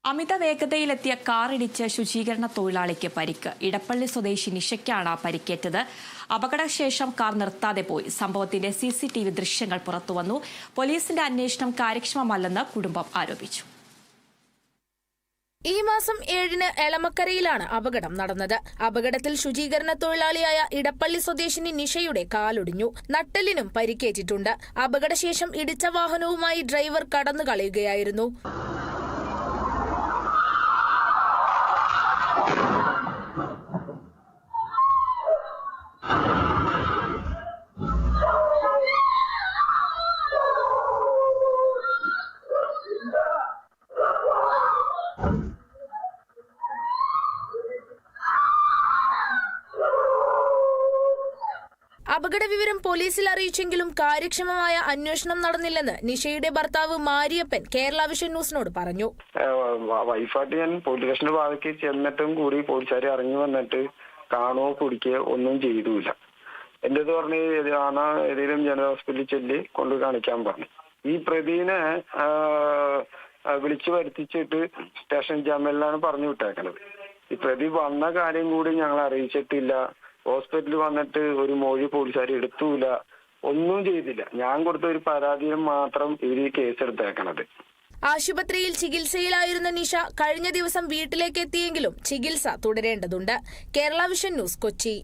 അമിത വേഗതയിലെത്തിയ കാറിടിച്ച് ശുചീകരണ തൊഴിലാളിക്ക് പരിക്ക്. ഇടപ്പള്ളി സ്വദേശി നിഷയ്ക്കാണ് പരിക്കേറ്റത്. അപകടശേഷം കാർ നിർത്താതെ പോയി. സംഭവത്തിന്റെ CCTV ദൃശ്യങ്ങൾ പുറത്തുവന്നു. പോലീസിന്റെ അന്വേഷണം കാര്യക്ഷമമല്ലെന്ന് കുടുംബം ആരോപിച്ചു. ഈ മാസം 7-ന് എളമക്കരയിലാണ് അപകടം നടന്നത്. അപകടത്തിൽ ശുചീകരണ തൊഴിലാളിയായ ഇടപ്പള്ളി സ്വദേശിനി നിഷയുടെ കാലൊടിഞ്ഞു. നട്ടെല്ലിനും പരിക്കേറ്റിട്ടുണ്ട്. അപകടശേഷം ഇടിച്ച വാഹനവുമായി ഡ്രൈവർ കടന്നു കളയുകയായിരുന്നു. അപകട വിവരം പോലീസിൽ അറിയിച്ചെങ്കിലും കാര്യക്ഷമമായ അന്വേഷണം നടന്നില്ലെന്ന് നിഷയുടെ ഭർത്താവ് മാരിയപ്പൻ കേരള വിഷൻ ന്യൂസിനോട് പറഞ്ഞു. വൈഫായിട്ട് ഞാൻ പോലീസ് സ്റ്റേഷന്റെ ഭാഗത്തേക്ക് ചെന്നിട്ടും കൂടി പോലീസുകാർ ഇറങ്ങി വന്നിട്ട് കാണുകയോ കുടിക്കുകയോ ഒന്നും ചെയ്തില്ല. എന്റെ ഇത് പറഞ്ഞ് ഏതെങ്കിലും ജനറൽ ഹോസ്പിറ്റലിൽ ചെല്ലി കൊണ്ട് കാണിക്കാൻ പറഞ്ഞു. ഈ പ്രതിനെ വിളിച്ചു വരുത്തിച്ചിട്ട് സ്റ്റേഷൻ ജാമ്യത്തിലാണ് പറഞ്ഞു വിട്ടേക്കണത്. ഈ പ്രതി വന്ന കാര്യം കൂടി ഞങ്ങൾ അറിയിച്ചിട്ടില്ല. ഹോസ്പിറ്റലിൽ വന്നിട്ട് ഒരു മൊഴി പോലീസുകാർ എടുത്തൂല, ഒന്നും ചെയ്തില്ല. ഞാൻ കൊടുത്ത ഒരു പരാതിയിൽ മാത്രം ഇവർ ഈ കേസെടുത്തേക്കണത്. ആശുപത്രിയിൽ ചികിത്സയിലായിരുന്ന നിഷ കഴിഞ്ഞ ദിവസം വീട്ടിലേക്ക് എത്തിയെങ്കിലും ചികിത്സ തുടരേണ്ടതുണ്ട്. Kerala vision news, Kochi.